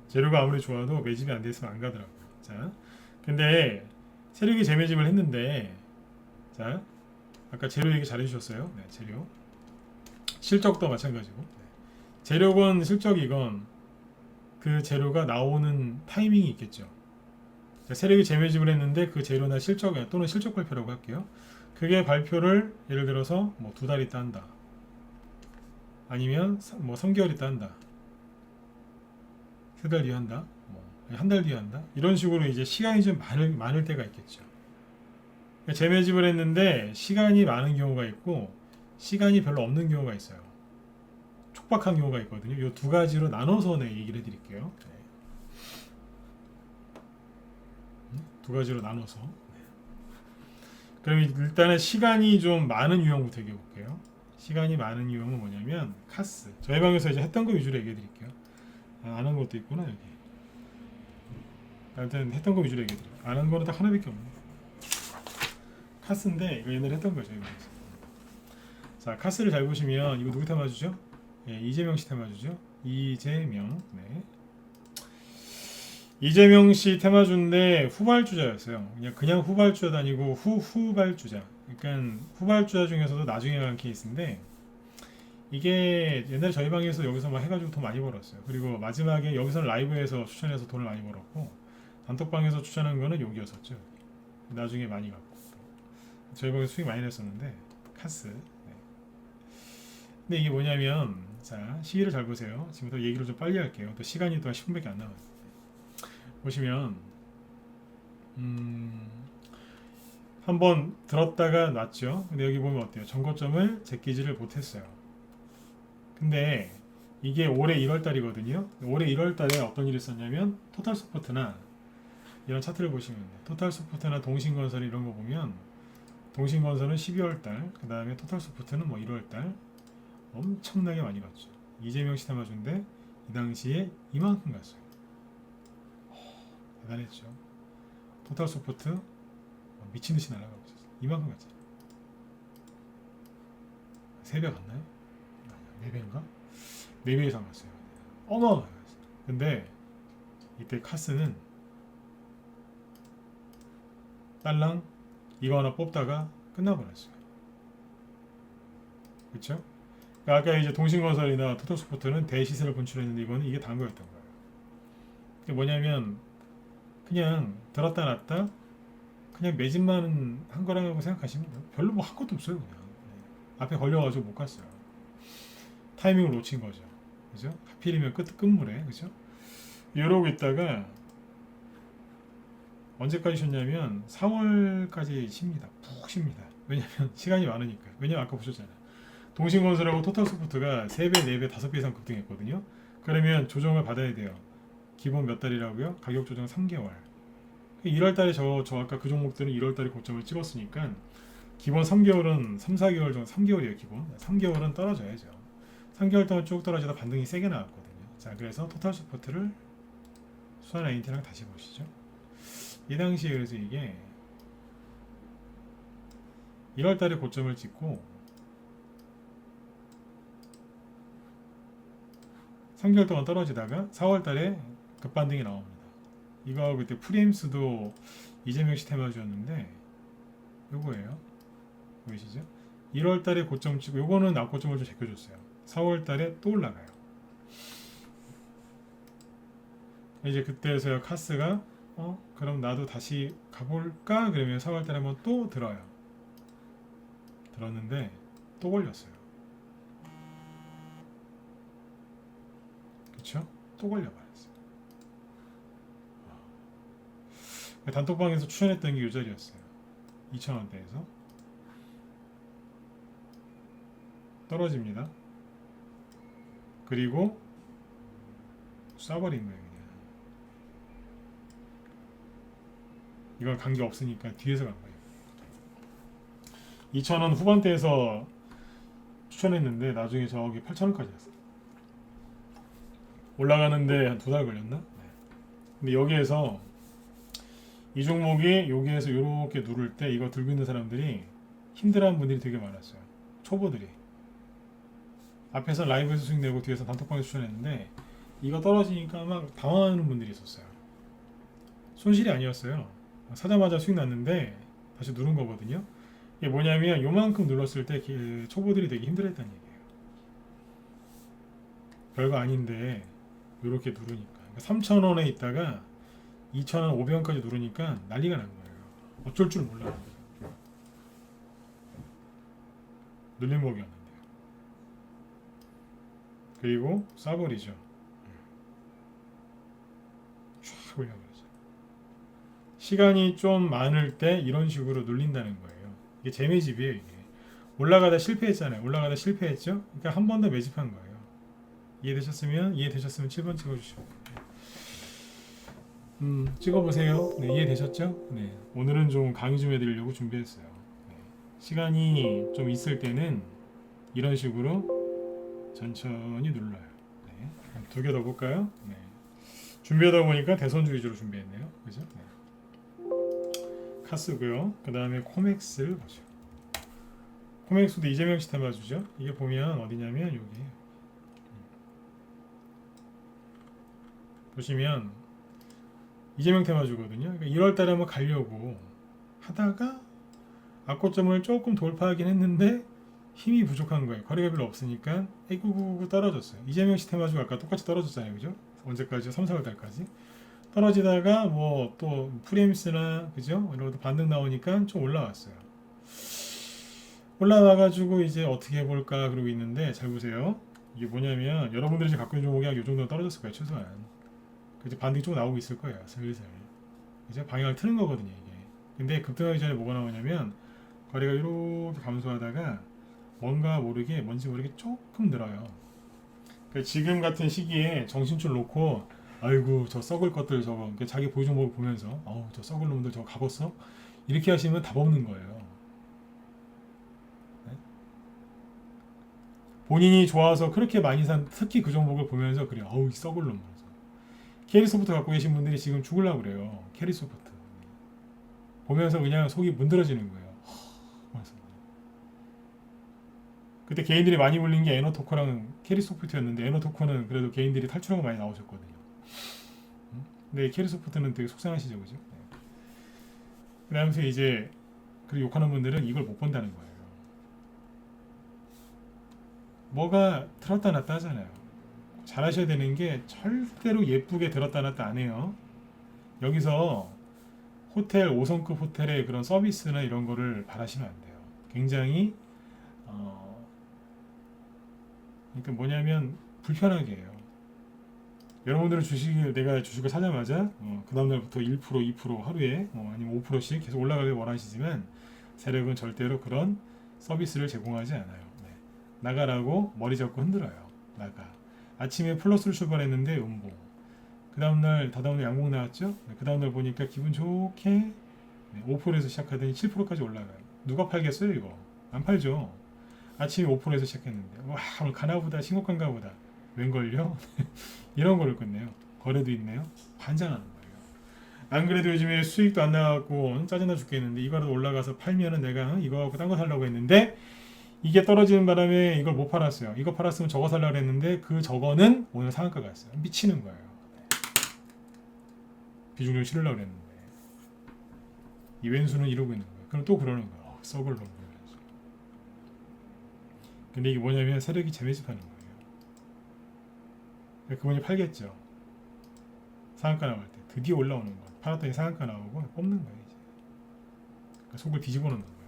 재료가 아무리 좋아도 매집이 안 돼 있으면 안 가더라고요. 자, 근데 세력이 재매집을 했는데, 자, 아까 재료 얘기 잘 해주셨어요. 네, 재료. 실적도 마찬가지고. 네. 재료건 실적이건 그 재료가 나오는 타이밍이 있겠죠. 자, 세력이 재매집을 했는데 그 재료나 실적 또는 실적 발표라고 할게요. 그게 발표를 예를 들어서 뭐 2달 있다 한다. 아니면 뭐 3개월 있다 한다. 3달 뒤에 한다. 뭐 한 달 뒤에 한다. 이런 식으로 이제 시간이 좀 많을 때가 있겠죠. 재매집을 했는데 시간이 많은 경우가 있고 시간이 별로 없는 경우가 있어요. 촉박한 경우가 있거든요. 이 두 가지로 나눠서 얘기를 해드릴게요. 두 가지로 나눠서. 그럼 일단은 시간이 좀 많은 유형부터 얘기해 볼게요. 시간이 많은 유형은 뭐냐면 카스. 저희 방에서 이제 했던 거 위주로 얘기해 드릴게요. 안 한 것도 있구나 여기. 일단 했던 거 위주로 얘기해 드릴게요. 안 한 거는 딱 하나밖에 없네. 카스인데 이거 옛날에 했던 거죠. 저희 방에서. 자, 카스를 잘 보시면 이거 누구 테마주죠? 예, 이재명 씨 테마주죠. 이재명. 네. 이재명 씨 테마주인데 후발주자였어요. 그냥 후발주자도 아니고 후발주자. 그러니까 후발주자 중에서도 나중에 간 케이스인데 이게 옛날에 저희 방에서 여기서 막 해가지고 돈 많이 벌었어요. 그리고 마지막에 여기서는 라이브에서 추천해서 돈을 많이 벌었고 단톡방에서 추천한 거는 여기였었죠. 나중에 많이 갔고 저희 방에서 수익 많이 냈었는데 카스. 네. 근데 이게 뭐냐면 자 시기를 잘 보세요. 지금부터 얘기를 좀 빨리 할게요. 또 시간이 또 한 10분밖에 안 남았어요. 보시면 한번 들었다가 놨죠. 근데 여기 보면 어때요? 전고점을 제끼지를 못했어요. 근데 이게 올해 1월달이거든요. 올해 1월달에 어떤 일이 있었냐면 토탈소프트나 이런 차트를 보시면 토탈소프트나 동신건설 이런 거 보면 동신건설은 12월달, 그 다음에 토탈소프트는 뭐 1월달 엄청나게 많이 갔죠. 이재명 씨 테마주인데 이 당시에 이만큼 갔어요. 대단했죠. 토탈소프트 미친듯이 날아가고 있었어요. 이만큼 갔잖아요. 3배 갔나요? 4배인가? 4배 이상 갔어요. 어마어마하게 갔어요. 근데 이때 카스는 딸랑 이거 하나 뽑다가 끝나버렸어요. 그쵸? 아까 이제 동신건설이나 토탈스포트는 대시세를 분출했는데 이거는 이게 단 거였던 거예요. 그게 뭐냐면 그냥 들었다 놨다 그냥 매집만 한 거라고 생각하시면 돼요. 별로 뭐 한 것도 없어요. 그냥 앞에 걸려가지고 못 갔어요. 타이밍을 놓친 거죠. 그죠? 하필이면 끝물에 그죠? 이러고 있다가 언제까지 쉬었냐면 4월까지 쉽니다. 푹 쉽니다. 왜냐면 시간이 많으니까. 왜냐면 아까 보셨잖아요. 동신건설하고 토탈소프트가 3배, 4배, 5배 이상 급등했거든요. 그러면 조정을 받아야 돼요. 기본 몇 달이라고요? 가격 조정 3개월. 1월달에 저 아까 그 종목들은 1월달에 고점을 찍었으니까 기본 3개월은 3, 4개월 정도 3개월이에요. 기본 3개월은 떨어져야죠. 3개월 동안 쭉 떨어지다 반등이 세게 나왔거든요. 자, 그래서 토탈소프트를 수완 INT랑 다시 보시죠. 이 당시에 그래서 이게 1월달에 고점을 찍고 3개월 동안 떨어지다가 4월달에 급반등이 나옵니다. 이거 그때 프리임스도 이재명 씨 테마주였는데 요거예요. 보이시죠? 1월달에 고점 찍고 요거는 앞고점을 좀 제껴줬어요. 4월달에 또 올라가요. 이제 그때서야 카스가 그럼 나도 다시 가볼까? 그러면 4월달에 한번 또 들어요. 들었는데 또 걸렸어요. 그쵸? 또 걸려버렸어요. 단톡방에서 추천했던 게 이 자리였어요. 2,000원대에서 떨어집니다. 그리고 쏴버린 거예요. 그냥. 이건 관계 없으니까 뒤에서 간 거예요. 2,000원 후반대에서 추천했는데 나중에 저기 8,000원까지 갔어요. 올라가는데 한 2달 걸렸나? 네. 근데 여기에서 이 종목이 여기에서 이렇게 누를 때 이거 들고 있는 사람들이 힘들어하는 분들이 되게 많았어요. 초보들이. 앞에서 라이브에서 수익 내고 뒤에서 단톡방에 추천했는데 이거 떨어지니까 막 당황하는 분들이 있었어요. 손실이 아니었어요. 사자마자 수익 났는데 다시 누른 거거든요. 이게 뭐냐면 요만큼 눌렀을 때 초보들이 되게 힘들어했다는 얘기예요. 별거 아닌데 이렇게 누르니까 3,000원에 있다가 2,000원, 500원까지 누르니까 난리가 난 거예요. 어쩔 줄 몰라. 눌림목이었는데요. 그리고 쏴버리죠. 쫙 올려버리죠. 시간이 좀 많을 때 이런 식으로 눌린다는 거예요. 이게 재매집이에요. 이게 올라가다 실패했잖아요. 올라가다 실패했죠. 그러니까 한 번 더 매집한 거예요. 이해되셨으면 7번 찍어주시고 찍어보세요. 네, 이해되셨죠? 네, 오늘은 좀 강의 좀 해드리려고 준비했어요. 네, 시간이 좀 있을 때는 이런 식으로 천천히 눌러요. 네, 2개 더 볼까요? 네, 준비하다 보니까 대선주 위주로 준비했네요. 그죠? 네. 카스고요. 그 다음에 코맥스를 보죠. 코맥스도 이재명 씨 테마주죠. 이게 보면 어디냐면 여기에요. 보시면 이재명 테마주거든요. 그러니까 1월달에 한번 가려고 하다가 악고점을 조금 돌파하긴 했는데 힘이 부족한 거예요. 거래가 별로 없으니까 에구구구 떨어졌어요. 이재명 씨 테마주가 아까 똑같이 떨어졌잖아요. 그죠? 언제까지요? 3, 4월달까지 떨어지다가 뭐 또 프리미스나 그죠? 이런 것도 반등 나오니까 좀 올라왔어요. 올라와가지고 이제 어떻게 해볼까 그러고 있는데 잘 보세요. 이게 뭐냐면 여러분들이 지금 갖고 있는 종목이 한 이 정도는 떨어졌을 거예요. 최소한. 그래서 반등이 좀 나오고 있을 거예요. 슬슬. 이제 방향을 트는 거거든요. 이게. 근데 급등하기 전에 뭐가 나오냐면 거래가 이렇게 감소하다가 뭔가 모르게 뭔지 모르게 조금 늘어요. 그러니까 지금 같은 시기에 정신줄 놓고 아이고 저 썩을 것들 저거 그러니까 자기 보유 종목을 보면서 어우 저 썩을 놈들 저거 가봤어? 이렇게 하시면 답 없는 거예요. 네? 본인이 좋아서 그렇게 많이 산 특히 그 종목을 보면서 그래 어우 이 썩을 놈 캐리소프트 갖고 계신 분들이 지금 죽으려고 그래요. 캐리소프트 보면서 그냥 속이 문드러지는 거예요. 그때 개인들이 많이 불린 게 에너토커랑 캐리소프트였는데 에너토커는 그래도 개인들이 탈출하고 많이 나오셨거든요. 근데 캐리소프트는 되게 속상하시죠, 그죠? 네. 그러면서 이제 그리고 욕하는 분들은 이걸 못 본다는 거예요. 뭐가 들었다 놨다 하잖아요. 잘하셔야 되는 게 절대로 예쁘게 들었다 놨다 안 해요. 여기서 호텔 5성급 호텔의 그런 서비스나 이런 거를 바라시면 안 돼요. 굉장히 그러니까 뭐냐면 불편하게 해요. 여러분들은 내가 주식을 사자마자 그 다음날부터 1%, 2% 하루에 아니면 5%씩 계속 올라가길 원하시지만 세력은 절대로 그런 서비스를 제공하지 않아요. 네. 나가라고 머리 잡고 흔들어요. 나가. 아침에 플러스로 출발했는데 음봉. 그 다음날 다다음날 양봉 나왔죠. 네. 그 다음날 보니까 기분 좋게 5%에서 시작하더니 7%까지 올라가요. 누가 팔겠어요 이거? 안 팔죠. 아침에 5%에서 시작했는데 와 오늘 가나보다 신곡한가 보다. 웬걸요? 이런 거를 끝내요. 거래도 있네요. 반장하는 거예요. 안 그래도 요즘에 수익도 안 나갖고 짜증나 죽겠는데 이거라도 올라가서 팔면은 내가 이거 갖고 딴 거 살려고 했는데 이게 떨어지는 바람에 이걸 못 팔았어요. 이거 팔았으면 저거 살려고 했는데 그 저거는 오늘 상한가 갔어요. 미치는 거예요. 비중을 실으려고 했는데 이 왼수는 이러고 있는 거예요. 그럼 또 그러는 거예요. 썩을 놈. 근데 이게 뭐냐면 세력이 재매집하는 거예요. 그분이 팔겠죠. 상한가 나올 때 드디어 올라오는 거. 팔았더니 상한가 나오고 뽑는 거예요. 이제. 그러니까 속을 뒤집어 놓는 거예요.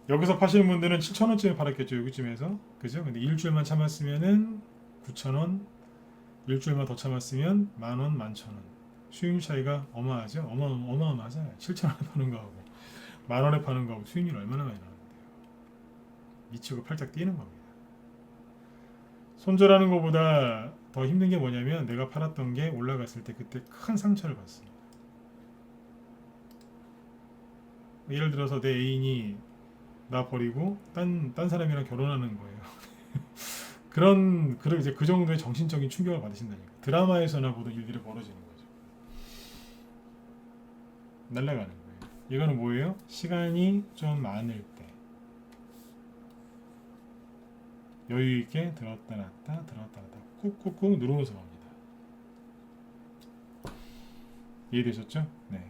여기서 파시는 분들은 7,000원쯤에 팔았겠죠. 여기쯤에서. 그죠? 근데 일주일만 참았으면은 9,000원, 일주일만 더 참았으면 10,000원, 11,000원. 수익률 차이가 어마하죠? 어마어마하잖아요. 7,000원에 파는 거하고 10,000원에 파는 거하고 수익률 얼마나 많이 나는데요. 미치고 팔짝 뛰는 겁니다. 손절하는 것보다 더 힘든 게 뭐냐면 내가 팔았던 게 올라갔을 때 그때 큰 상처를 받습니다. 예를 들어서 내 애인이 나 버리고 딴 사람이랑 결혼하는 거예요. 그런 이제 그 정도의 정신적인 충격을 받으신다니까. 드라마에서나 보던 일들이 벌어지는 거죠. 날아가는 거예요. 이거는 뭐예요? 시간이 좀 많을 때 여유 있게 들었다 놨다 꾹꾹꾹 누르면서 갑니다. 이해되셨죠? 네.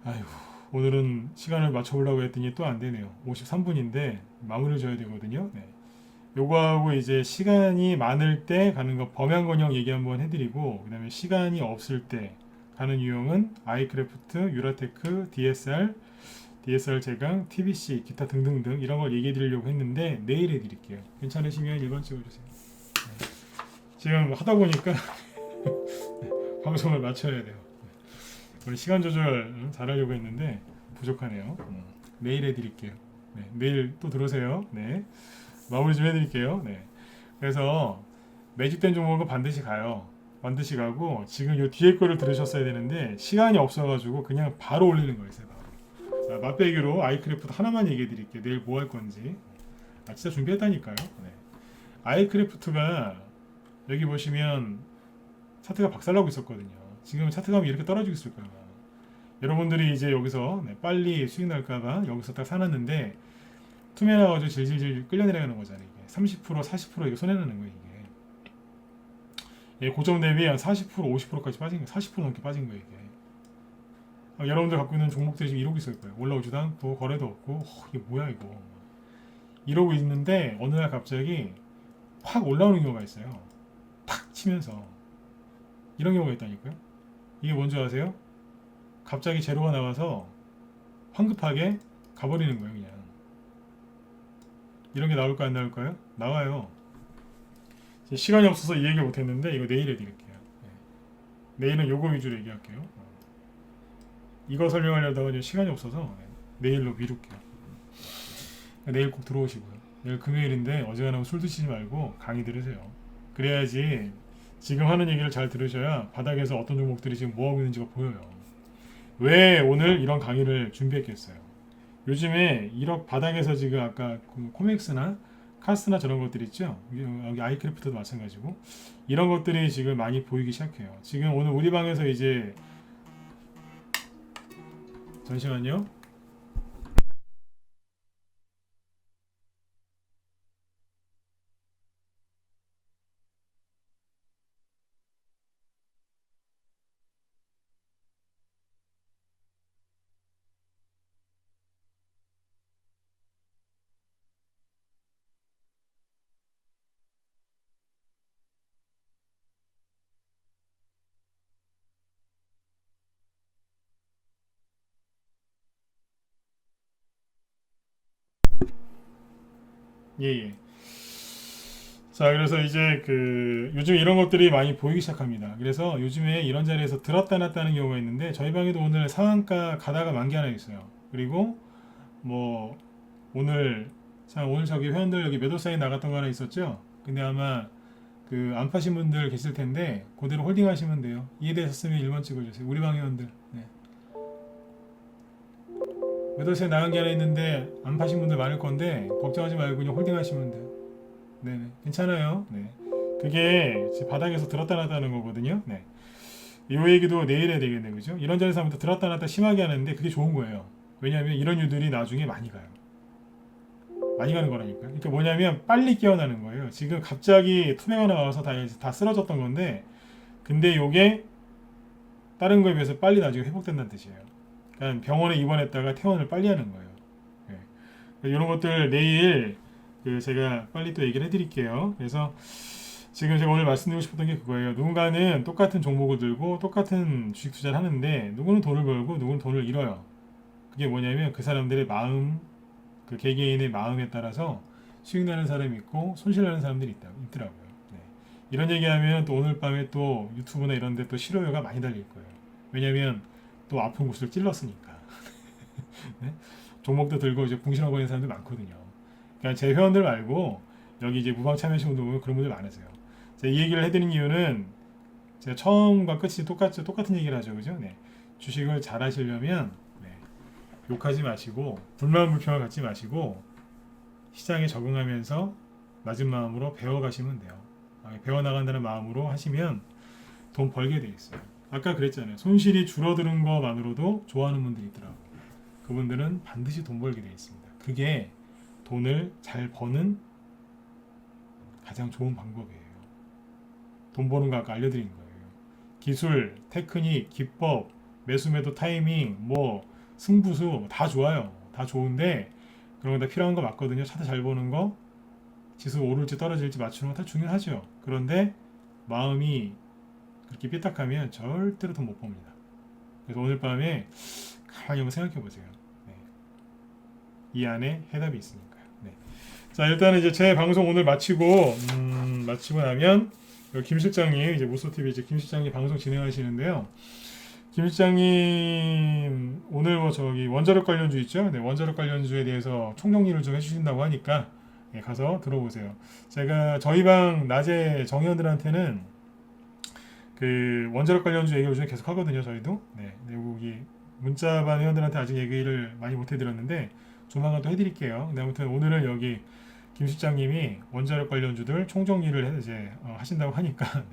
아이고, 오늘은 시간을 맞춰보려고 했더니 또 안 되네요. 53분인데 마무리를 져야 되거든요. 네. 요거하고 이제 시간이 많을 때 가는 거 범양건형 얘기 한번 해드리고, 그 다음에 시간이 없을 때 가는 유형은 아이크래프트, 유라테크, DSR 제강, TBC, 기타 등등등 이런 걸 얘기해 드리려고 했는데 내일 해드릴게요. 괜찮으시면 1번 찍어주세요. 네. 지금 하다 보니까 방송을 맞춰야 돼요. 우리 시간 조절 잘하려고 했는데 부족하네요. 내일 해드릴게요. 네, 내일 또 들어오세요. 네, 마무리 좀 해드릴게요. 네, 그래서 매집된 종목은 반드시 가요. 반드시 가고 지금 요 뒤에 거를 들으셨어야 되는데 시간이 없어가지고 그냥 바로 올리는 거였어요. 바로. 자, 맛배기로 아이크래프트 하나만 얘기해드릴게요. 내일 뭐 할 건지. 진짜 준비했다니까요. 네. 아이크래프트가 여기 보시면 차트가 박살나고 있었거든요. 지금 차트 가면 이렇게 떨어지고 있을 거예요. 여러분들이 이제 여기서 빨리 수익 날까봐 여기서 딱 사놨는데 투매나가지고 질질질 끌려 내려가는 거잖아요. 이게 30% 40% 이거 손해나는 거예요. 이게 고점 대비 한 40% 50%까지 빠진 거예요. 40% 넘게 빠진 거예요. 이게 여러분들 갖고 있는 종목들이 지금 이러고 있을 거예요. 올라오지도 않고 거래도 없고 이게 뭐야 이거 이러고 있는데 어느 날 갑자기 확 올라오는 경우가 있어요. 탁 치면서 이런 경우가 있다니까요. 이게 뭔지 아세요? 갑자기 제로가 나와서 황급하게 가버리는 거예요. 그냥 이런 게 나올까 안 나올까요? 나와요. 시간이 없어서 이 얘기를 못했는데 이거 내일 해드릴게요. 내일은 요거 위주로 얘기할게요. 이거 설명하려다가 시간이 없어서 내일로 미룰게요. 내일 꼭 들어오시고요. 내일 금요일인데 어지간하면 술 드시지 말고 강의 들으세요. 그래야지 지금 하는 얘기를 잘 들으셔야 바닥에서 어떤 종목들이 지금 뭐하고 있는지가 보여요. 왜 오늘 이런 강의를 준비했겠어요? 요즘에 1억 바닥에서 지금 아까 코맥스나 카스나 저런 것들 있죠? 여기 아이크래프트도 마찬가지고 이런 것들이 지금 많이 보이기 시작해요. 지금 오늘 우리 방에서 이제 잠시만요. 예. 자, 그래서 이제 요즘 이런 것들이 많이 보이기 시작합니다. 그래서 요즘에 이런 자리에서 들었다 놨다는 경우가 있는데 저희 방에도 오늘 상한가 가다가 만기 하나 있어요. 그리고 뭐 오늘 저기 회원들 여기 매도 사인 나갔던 거 하나 있었죠. 근데 아마 안 파신 분들 계실 텐데 그대로 홀딩 하시면 돼요. 이해되셨으면 1번 찍어주세요. 우리 방 회원들. 네. 매도 사인 나간 게 하나 있는데 안 파신 분들 많을 건데 걱정하지 말고 그냥 홀딩 하시면 돼요. 네, 괜찮아요. 네, 그게 바닥에서 들었다 놨다는 거거든요. 네, 이 얘기도 내일 해야 되겠네, 그죠? 이런 자리에서 하면 들었다 놨다 심하게 하는데 그게 좋은 거예요. 왜냐하면 이런 유들이 나중에 많이 가요. 많이 가는 거라니까. 그러니까 뭐냐면 빨리 깨어나는 거예요. 지금 갑자기 투매가 나와서 다 쓰러졌던 건데, 근데 요게 다른 거에 비해서 빨리 나중에 회복된다는 뜻이에요. 그러니까 병원에 입원했다가 퇴원을 빨리 하는 거예요. 네. 그러니까 이런 것들 내일 제가 빨리 또 얘기를 해드릴게요. 그래서 지금 제가 오늘 말씀드리고 싶었던 게 그거예요. 누군가는 똑같은 종목을 들고 똑같은 주식 투자를 하는데 누구는 돈을 벌고 누구는 돈을 잃어요. 그게 뭐냐면 그 사람들의 마음, 개개인의 마음에 따라서 수익 나는 사람이 있고 손실 나는 사람들이 있더라고요. 네. 이런 얘기하면 또 오늘 밤에 또 유튜브나 이런 데 또 실효료가 많이 달릴 거예요. 왜냐면 또 아픈 곳을 찔렀으니까. 네? 종목도 들고 이제 궁시렁거리는 사람들 많거든요. 그러니까 제 회원들 말고 여기 이제 무방 참여하신 분들 보면 그런 분들 많으세요. 제가 이 얘기를 해드린 이유는 제가 처음과 끝이 똑같은 얘기를 하죠, 그죠? 네. 주식을 잘 하시려면 욕하지 마시고 불만 불평을 갖지 마시고 시장에 적응하면서 낮은 마음으로 배워가시면 돼요. 배워나간다는 마음으로 하시면 돈 벌게 돼 있어요. 아까 그랬잖아요. 손실이 줄어드는 것만으로도 좋아하는 분들이 있더라고요. 그분들은 반드시 돈 벌게 돼 있습니다. 그게 돈을 잘 버는 가장 좋은 방법이에요. 돈 버는 거 아까 알려드린 거예요. 기술, 테크닉, 기법, 매수매도 타이밍, 뭐 승부수 다 좋아요. 다 좋은데 그런 거 다 필요한 거 맞거든요. 차트 잘 보는 거, 지수 오를지 떨어질지 맞추는 거 다 중요하죠. 그런데 마음이 그렇게 삐딱하면 절대로 돈 못 법니다. 그래서 오늘 밤에 가만히 한번 생각해 보세요. 네. 이 안에 해답이 있으니까요. 네. 자, 일단은 이제 제 방송 오늘 마치고 나면 김 실장님, 이제 무소TV 이제 김 실장님 방송 진행하시는데요. 김 실장님 오늘 뭐 저기 원자력 관련주 있죠? 네, 원자력 관련주에 대해서 총정리를 좀 해주신다고 하니까 네, 가서 들어보세요. 제가 저희 방 낮에 정의원들한테는 그 원자력 관련주 얘기 요즘에 계속 하거든요. 저희도 네, 여기 문자반 회원들한테 아직 얘기를 많이 못 해드렸는데 조만간 또 해드릴게요. 근데 아무튼 오늘은 여기 김 실장님이 원자력 관련주들 총정리를 이제 하신다고 하니까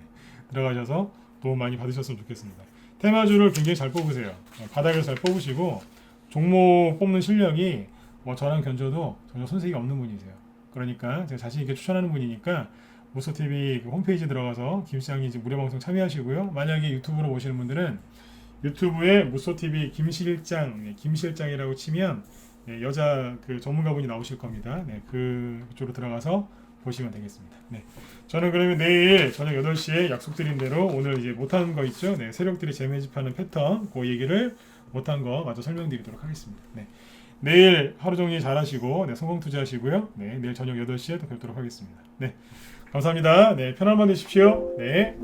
들어가셔서 도움 많이 받으셨으면 좋겠습니다. 테마주를 굉장히 잘 뽑으세요. 바닥을 잘 뽑으시고 종목 뽑는 실력이 뭐 저랑 견줘도 전혀 손색이 없는 분이세요. 그러니까 제가 자신 있게 추천하는 분이니까 무소TV 그 홈페이지 들어가서 김 실장님 이제 무료 방송 참여하시고요. 만약에 유튜브로 보시는 분들은 유튜브에 무소TV 김 실장이라고 치면 네, 여자 그 전문가분이 나오실 겁니다. 네, 그쪽으로 들어가서 보시면 되겠습니다. 네, 저는 그러면 내일 저녁 8시에 약속드린 대로 오늘 이제 못한 거 있죠? 네, 세력들이 재매집하는 패턴 그 얘기를 못한 거 마저 설명드리도록 하겠습니다. 네, 내일 하루 종일 잘하시고 네, 성공 투자하시고요. 네, 내일 저녁 8시에 또 뵙도록 하겠습니다. 네, 감사합니다. 네, 편한 밤 되십시오. 네.